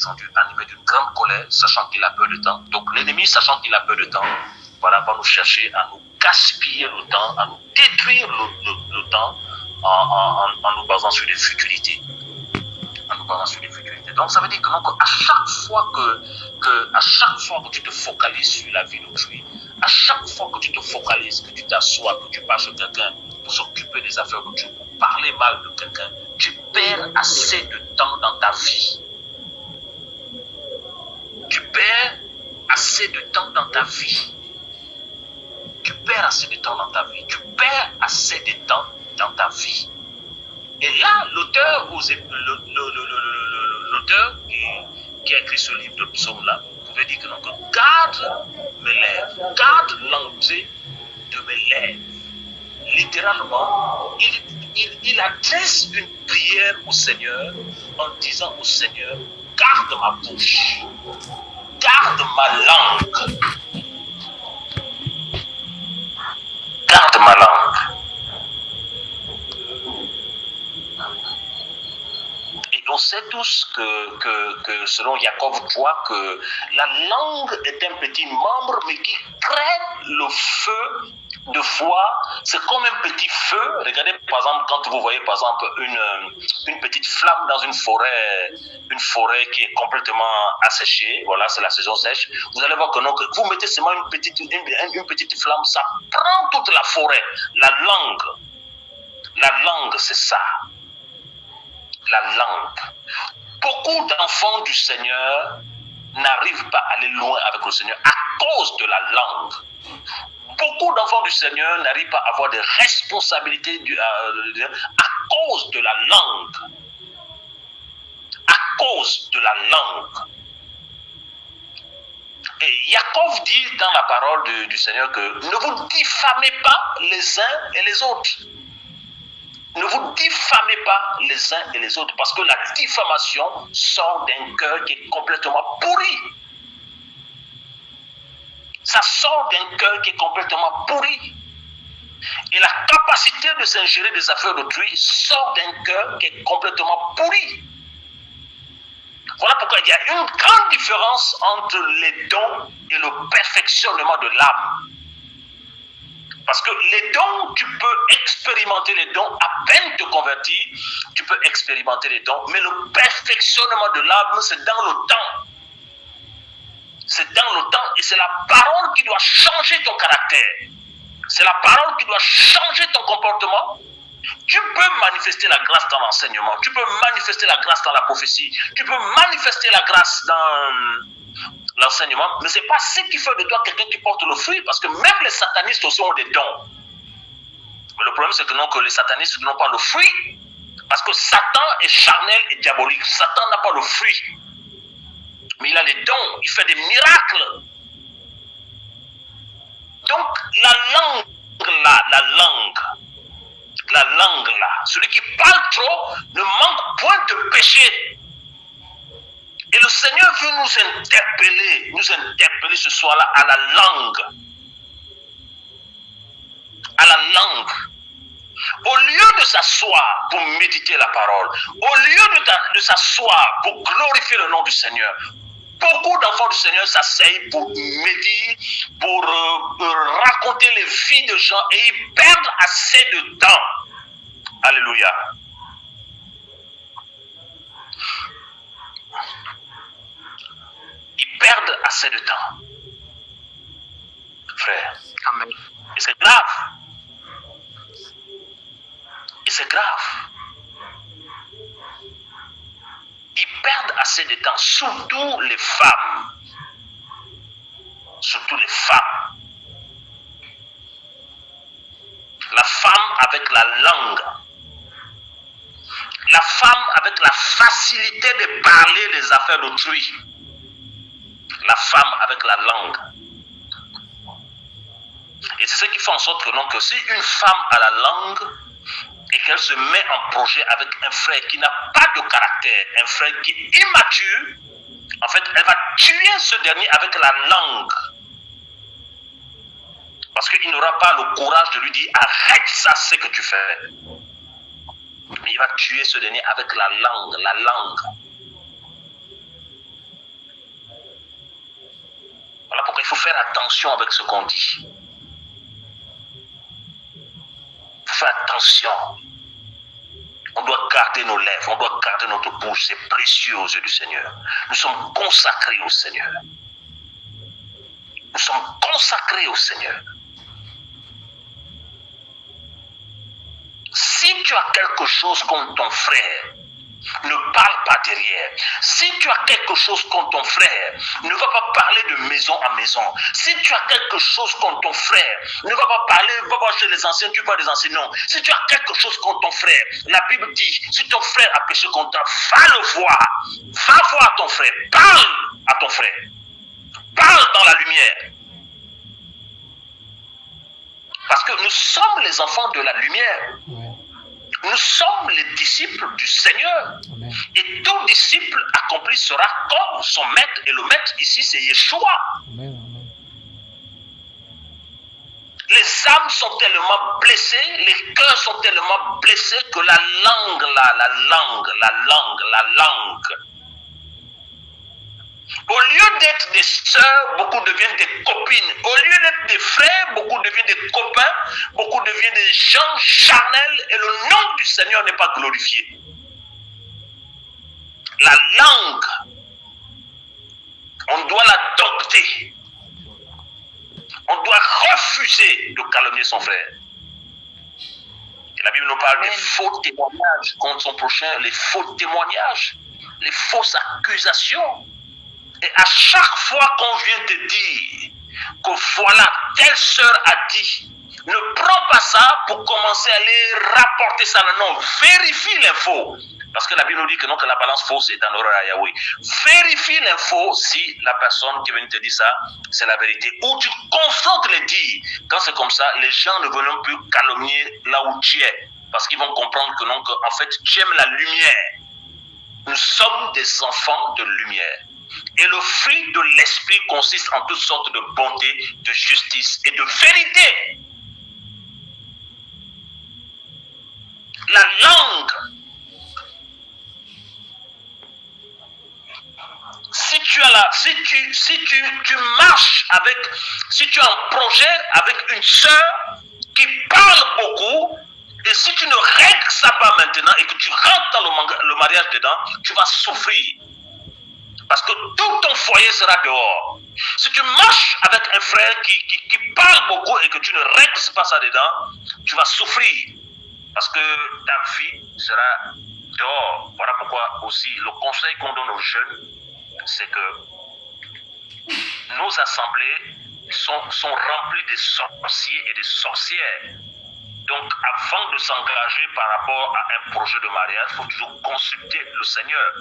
descendu, animé d'une grande colère, sachant qu'il a peur de temps. Donc l'ennemi, sachant qu'il a peur de temps, voilà, va nous chercher à nous gaspiller le temps, à nous détruire le temps en nous basant sur des futilités. Donc ça veut dire que donc, à chaque fois que tu te focalises sur la vie d'autrui, à chaque fois que tu te focalises, que tu t'assois, que tu parles sur quelqu'un pour s'occuper des affaires d'autrui, pour parler mal de quelqu'un, tu perds assez de temps dans ta vie. Tu perds assez de temps dans ta vie. Et là, l'auteur qui a écrit ce livre de psaume-là pouvait dire que donc, garde mes lèvres, garde l'entrée de mes lèvres. Littéralement, il adresse une prière au Seigneur en disant au Seigneur, garde ma bouche, garde ma langue, garde ma langue. Et on sait tous que selon Jacob 3, que la langue est un petit membre, mais qui crée le feu de foi. C'est comme un petit feu. Regardez par exemple quand vous voyez par exemple une petite flamme dans une forêt qui est complètement asséchée. Voilà, c'est la saison sèche. Vous allez voir que non, que vous mettez seulement une petite flamme, ça prend toute la forêt. La langue, c'est ça. La langue. Beaucoup d'enfants du Seigneur n'arrivent pas à aller loin avec le Seigneur à cause de la langue. Beaucoup d'enfants du Seigneur n'arrivent pas à avoir des responsabilités à cause de la langue. À cause de la langue. Et Jacob dit dans la parole du Seigneur que ne vous diffamez pas les uns et les autres. Ne vous diffamez pas les uns et les autres, parce que la diffamation sort d'un cœur qui est complètement pourri. Ça sort d'un cœur qui est complètement pourri. Et la capacité de s'ingérer des affaires d'autrui sort d'un cœur qui est complètement pourri. Voilà pourquoi il y a une grande différence entre les dons et le perfectionnement de l'âme. Parce que les dons, tu peux expérimenter les dons, à peine te convertir, tu peux expérimenter les dons, mais le perfectionnement de l'âme, c'est dans le temps. C'est dans le temps et c'est la parole qui doit changer ton caractère. C'est la parole qui doit changer ton comportement. Tu peux manifester la grâce dans l'enseignement, tu peux manifester la grâce dans la prophétie, tu peux manifester la grâce dans l'enseignement, mais ce n'est pas ce qui fait de toi quelqu'un qui porte le fruit, parce que même les satanistes aussi ont des dons. Mais le problème, c'est que non, que les satanistes n'ont pas le fruit, parce que Satan est charnel et diabolique. Satan n'a pas le fruit, mais il a des dons, il fait des miracles. Donc, la langue là, celui qui parle trop ne manque point de péché. Et le Seigneur veut nous interpeller ce soir-là à la langue. À la langue. Au lieu de s'asseoir pour méditer la parole, au lieu de s'asseoir pour glorifier le nom du Seigneur, beaucoup d'enfants du Seigneur s'asseyent pour méditer, pour raconter les vies de gens et ils perdent assez de temps. Alléluia. Ils perdent assez de temps. Frère. Amen. Et c'est grave. Et c'est grave. Ils perdent assez de temps, surtout les femmes. Surtout les femmes. La femme avec la langue. La femme avec la facilité de parler des affaires d'autrui. La femme avec la langue. Et c'est ce qui fait en sorte que, donc, si une femme a la langue et qu'elle se met en projet avec un frère qui n'a pas de caractère, un frère qui est immature, en fait, elle va tuer ce dernier avec la langue. Parce qu'il n'aura pas le courage de lui dire arrête ça, c'est ce que tu fais. Mais il va tuer ce dernier avec la langue, la langue. il faut faire attention avec ce qu'on dit. Il faut faire attention. On doit garder nos lèvres, on doit garder notre bouche. C'est précieux aux yeux du Seigneur. Nous sommes consacrés au Seigneur. Nous sommes consacrés au Seigneur. Si tu as quelque chose contre ton frère, ne parle pas derrière. Si tu as quelque chose contre ton frère, ne va pas parler de maison à maison. Si tu as quelque chose contre ton frère, ne va pas parler, va voir chez les anciens, tu parles des anciens. Non. Si tu as quelque chose contre ton frère, la Bible dit, si ton frère a péché contre toi, va le voir. Va voir ton frère. Parle à ton frère. Parle dans la lumière. Parce que nous sommes les enfants de la lumière. Nous sommes les disciples du Seigneur. Amen. Et tout disciple accompli sera comme son maître. Et le maître ici, c'est Yeshua. Amen. Amen. Les âmes sont tellement blessées, les cœurs sont tellement blessés que la langue. Au lieu d'être des sœurs, beaucoup deviennent des copines. Au lieu d'être des frères, beaucoup deviennent des copains. Beaucoup deviennent des gens charnels et le nom du Seigneur n'est pas glorifié. La langue, on doit la dompter. On doit refuser de calomnier son frère. Et la Bible nous parle des faux témoignages contre son prochain, les faux témoignages, les fausses accusations. Et à chaque fois qu'on vient te dire que voilà, telle sœur a dit, ne prends pas ça pour commencer à aller rapporter ça. Non, vérifie l'info. Parce que la Bible nous dit que non, que la balance fausse est en horreur à Yahweh. Vérifie l'info si la personne qui vient te dire ça, c'est la vérité. Ou tu confrontes les dires. Quand c'est comme ça, les gens ne vont plus calomnier là où tu es. Parce qu'ils vont comprendre que non, qu'en fait, tu aimes la lumière. Nous sommes des enfants de lumière. Et le fruit de l'esprit consiste en toutes sortes de bonté, de justice et de vérité. La langue. Si tu marches avec, si tu as un projet avec une sœur qui parle beaucoup, et si tu ne règles ça pas maintenant et que tu rentres dans le mariage dedans, tu vas souffrir. Parce que tout ton foyer sera dehors. Si tu marches avec un frère qui parle beaucoup et que tu ne règles pas ça dedans, tu vas souffrir. Parce que ta vie sera dehors. Voilà pourquoi aussi le conseil qu'on donne aux jeunes, c'est que nos assemblées sont remplies de sorciers et de sorcières. Donc, avant de s'engager par rapport à un projet de mariage, il faut toujours consulter le Seigneur.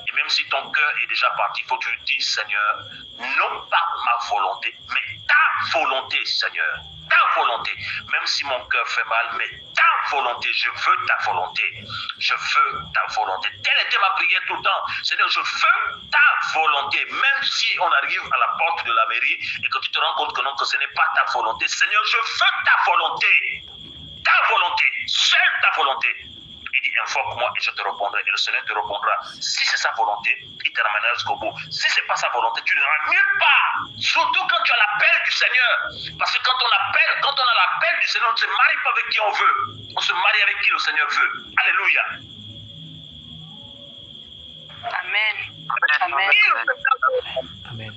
Et même si ton cœur est déjà parti, il faut toujours dire, Seigneur, non pas ma volonté, mais ta volonté, Seigneur. Ta volonté. Même si mon cœur fait mal, mais ta volonté, je veux ta volonté. Je veux ta volonté. Telle était ma prière tout le temps. Seigneur, je veux ta volonté. Même si on arrive à la porte de la mairie et que tu te rends compte que non, que ce n'est pas ta volonté. Seigneur, je veux ta volonté. Ta volonté, seule ta volonté. Il dit, invoque-moi et je te répondrai. Et le Seigneur te répondra. Si c'est sa volonté, il te ramènera jusqu'au bout. Si ce n'est pas sa volonté, tu ne n'iras nulle part. Surtout quand tu as l'appel du Seigneur. Parce que quand on a l'appel du Seigneur, on ne se marie pas avec qui on veut. On se marie avec qui le Seigneur veut. Alléluia. Amen. Amen. Amen.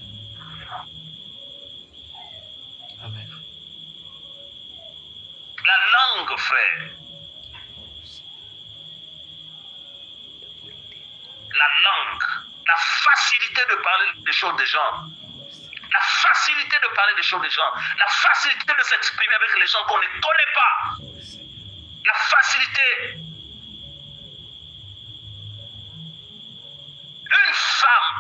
Amen. La langue, frère. La langue. La facilité de parler des choses des gens. La facilité de parler des choses des gens. La facilité de s'exprimer avec les gens qu'on ne connaît pas. La facilité.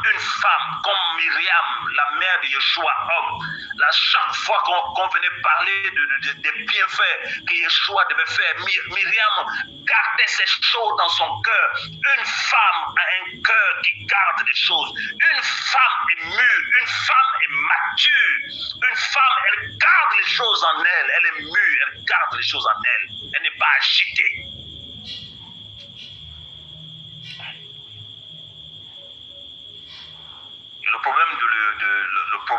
Une femme comme Myriam, la mère de Yeshua, homme, là, chaque fois qu'on venait parler des bienfaits que Yeshua devait faire, Myriam gardait ces choses dans son cœur. Une femme a un cœur qui garde des choses. Une femme est mûre, une femme est mature. Une femme, elle garde les choses en elle. Elle est mûre, elle garde les choses en elle. Elle n'est pas agitée.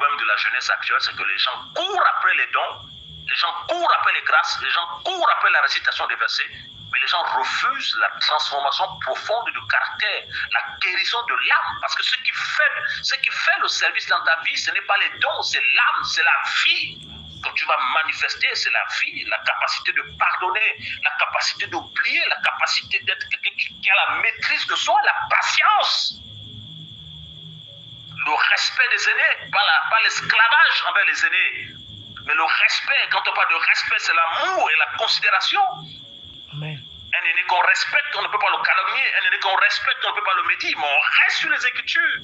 problème de la jeunesse actuelle, c'est que les gens courent après les dons, les gens courent après les grâces, les gens courent après la récitation des versets, mais les gens refusent la transformation profonde du caractère, la guérison de l'âme. Parce que ce qui fait le service dans ta vie, ce n'est pas les dons, c'est l'âme, c'est la vie que tu vas manifester, c'est la vie, la capacité de pardonner, la capacité d'oublier, la capacité d'être quelqu'un qui a la maîtrise de soi, la patience. Le respect des aînés, pas l'esclavage envers les aînés, mais le respect. Quand on parle de respect, c'est l'amour et la considération. Amen. Un aîné qu'on respecte, on ne peut pas le calomnier. Un aîné qu'on respecte, on ne peut pas le médire. Mais on reste sur les Écritures.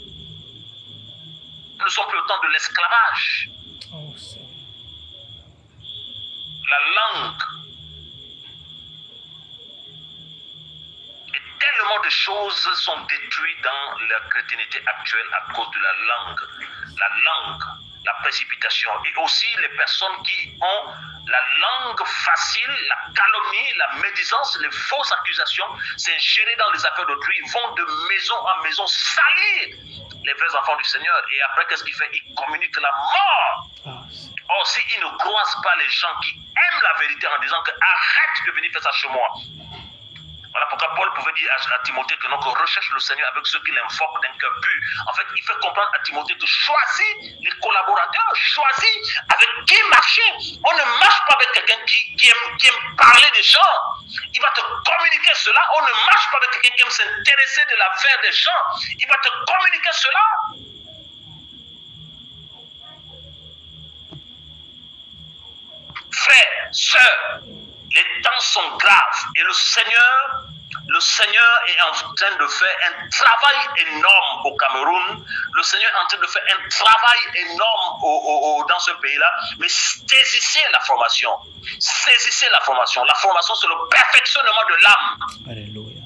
Nous ne sommes plus au temps de l'esclavage. Oh, Seigneur. La langue. Et tellement de choses sont détruites dans la chrétienté actuelle à cause de la langue. La langue, la précipitation. Et aussi les personnes qui ont la langue facile, la calomnie, la médisance, les fausses accusations, s'ingérer dans les affaires d'autrui, vont de maison en maison salir les vrais enfants du Seigneur. Et après, qu'est-ce qu'il fait? Il communique la mort. Or, s'ils ne croisent pas les gens qui aiment la vérité en disant que arrête de venir faire ça chez moi. Voilà pourquoi Paul pouvait dire à Timothée que non, qu'on recherche le Seigneur avec ceux qui l'invoquent d'un cœur pur. En fait, il fait comprendre à Timothée que choisis les collaborateurs, choisis avec qui marcher. On ne marche pas avec quelqu'un qui aime parler des gens. Il va te communiquer cela. On ne marche pas avec quelqu'un qui aime s'intéresser de l'affaire des gens. Il va te communiquer cela. Frères, sœurs, les temps sont graves et le Seigneur est en train de faire un travail énorme au Cameroun. Le Seigneur est en train de faire un travail énorme dans ce pays-là. Mais saisissez la formation. Saisissez la formation. La formation, c'est le perfectionnement de l'âme. Alléluia.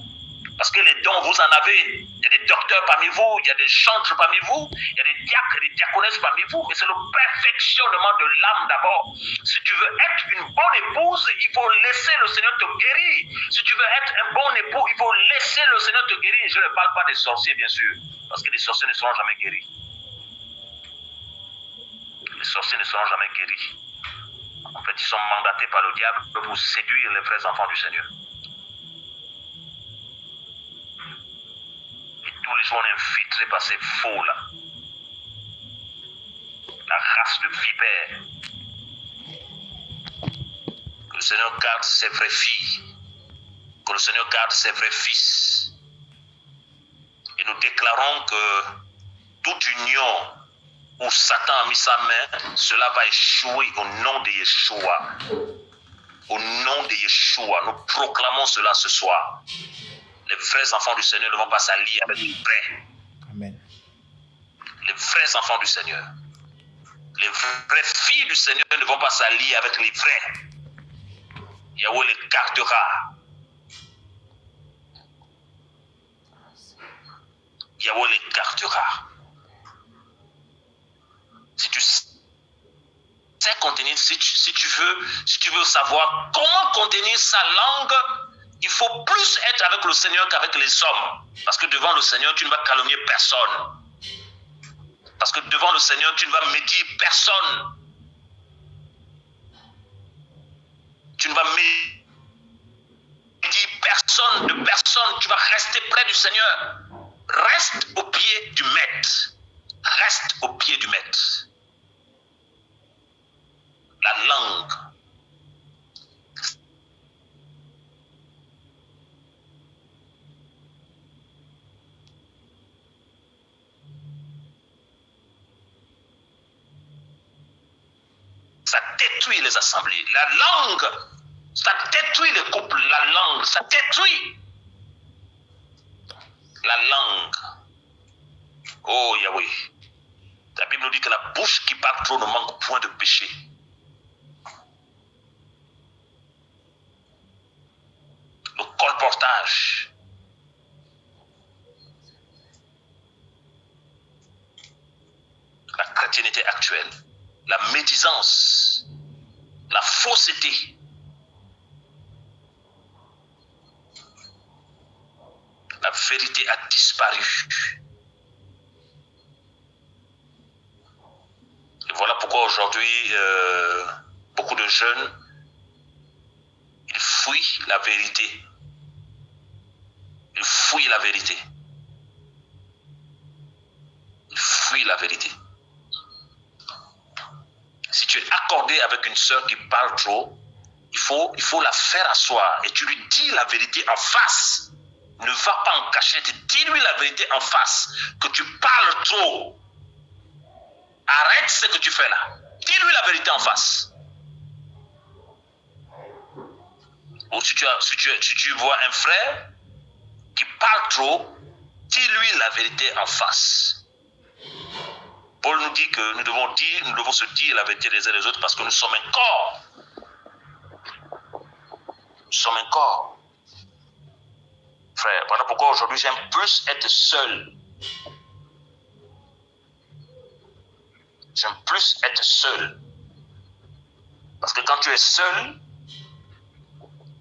Parce que les dons, vous en avez. Il y a des docteurs parmi vous, il y a des chantres parmi vous, il y a des diacres et des diaconesses parmi vous, mais c'est le perfectionnement de l'âme d'abord. Si tu veux être une bonne épouse, il faut laisser le Seigneur te guérir. Si tu veux être un bon époux, il faut laisser le Seigneur te guérir. Je ne parle pas des sorciers, bien sûr, parce que les sorciers ne seront jamais guéris. Les sorciers ne seront jamais guéris. En fait, ils sont mandatés par le diable pour séduire les vrais enfants du Seigneur. Tous les jours, on est infiltré par ces faux-là. La race de vipères. Que le Seigneur garde ses vraies filles. Que le Seigneur garde ses vrais fils. Et nous déclarons que toute union où Satan a mis sa main, cela va échouer au nom de Yeshua. Au nom de Yeshua, nous proclamons cela ce soir. Les vrais enfants du Seigneur ne vont pas s'allier avec les vrais. Amen. Les vrais enfants du Seigneur. Les vraies filles du Seigneur ne vont pas s'allier avec les vrais. Yahweh les gardera. Yahweh les gardera. Si tu sais contenir, si tu veux savoir comment contenir sa langue, il faut plus être avec le Seigneur qu'avec les hommes. Parce que devant le Seigneur, tu ne vas calomnier personne. Parce que devant le Seigneur, tu ne vas médire personne. Tu ne vas médire personne de personne. Tu vas rester près du Seigneur. Reste au pied du Maître. Reste au pied du Maître. La langue. Ça détruit les assemblées. La langue, ça détruit les couples. La langue, ça détruit. La langue. Oh Yahweh. La Bible nous dit que la bouche qui parle trop ne manque point de péché. Le colportage. La chrétienté actuelle. La médisance, la fausseté, la vérité a disparu. aujourd'hui, beaucoup de jeunes, ils fuient la vérité. Ils fuient la vérité. Ils fuient la vérité. Si tu es accordé avec une sœur qui parle trop, il faut la faire asseoir et tu lui dis la vérité en face. Ne va pas en cachette, dis-lui la vérité en face, que tu parles trop. Arrête ce que tu fais là. Dis-lui la vérité en face. Ou si tu vois un frère qui parle trop, dis-lui la vérité en face. Paul nous dit que nous devons se dire la vérité les uns les autres parce que nous sommes un corps. Nous sommes un corps. Frère, voilà pourquoi aujourd'hui j'aime plus être seul. J'aime plus être seul. Parce que quand tu es seul,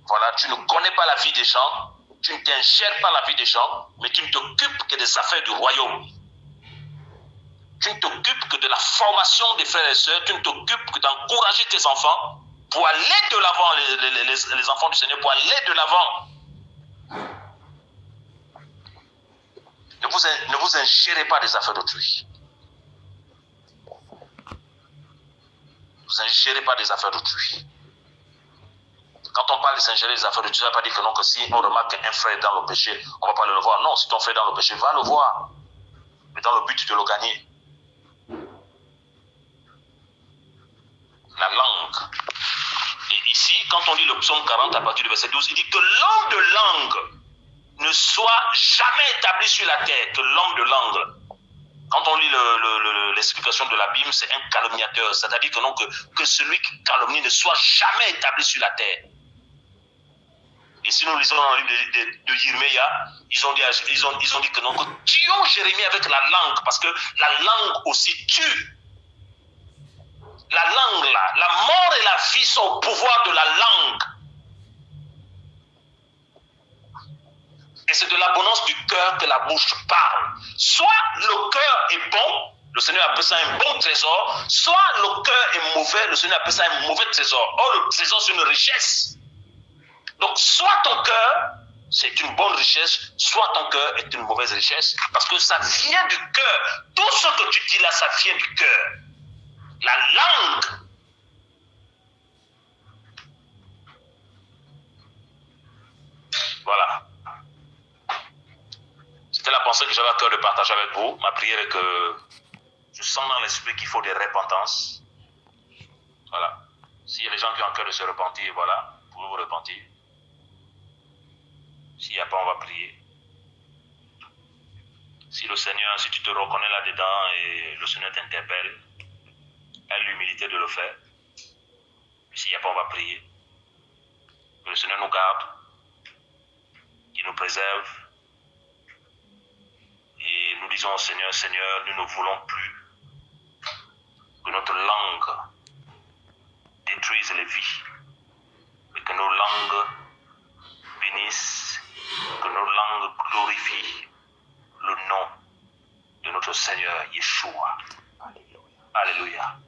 voilà, tu ne connais pas la vie des gens, tu ne t'ingères pas la vie des gens, mais tu ne t'occupes que des affaires du royaume. Tu ne t'occupes que de la formation des frères et sœurs, tu ne t'occupes que d'encourager tes enfants pour aller de l'avant, les enfants du Seigneur, pour aller de l'avant. Ne vous ingérez pas des affaires d'autrui. Ne vous ingérez pas des affaires d'autrui. Quand on parle de s'ingérer des affaires d'autrui, ça ne veut pas dire que non, que si on remarque qu'un frère est dans le péché, on ne va pas le voir. Non, si ton frère est dans le péché, va le voir. Mais dans le but de le gagner. La langue. Et ici, quand on lit le psaume 40 à partir du verset 12, il dit que l'homme de langue ne soit jamais établi sur la terre, que l'homme de langue. Quand on lit l'explication de la Bible, c'est un calomniateur. C'est-à-dire que, non, que celui qui calomnie ne soit jamais établi sur la terre. Et si nous lisons dans le livre de Yirmeya, ils ont dit que non, que tuons Jérémie avec la langue, parce que la langue aussi tue. La langue là, la mort et la vie sont au pouvoir de la langue. Et c'est de l'abondance du cœur que la bouche parle. Soit le cœur est bon, le Seigneur appelle ça un bon trésor, soit le cœur est mauvais, le Seigneur appelle ça un mauvais trésor. Or, le trésor, c'est une richesse. Donc, soit ton cœur, c'est une bonne richesse, soit ton cœur est une mauvaise richesse, parce que ça vient du cœur. Tout ce que tu dis là, ça vient du cœur. La langue. Voilà. C'était la pensée que j'avais à cœur de partager avec vous. Ma prière est que je sens dans l'esprit qu'il faut des repentances. Voilà. S'il y a des gens qui ont à cœur de se repentir, voilà, vous pouvez vous repentir. S'il n'y a pas, on va prier. Si le Seigneur, si tu te reconnais là-dedans et le Seigneur t'interpelle, aie l'humilité de le faire. S'il n'y a pas, on va prier. Que le Seigneur nous garde, qu'il nous préserve. Et nous disons au Seigneur, Seigneur, nous ne voulons plus que notre langue détruise les vies. Et que nos langues bénissent, que nos langues glorifient le nom de notre Seigneur Yeshua. Alléluia. Alléluia.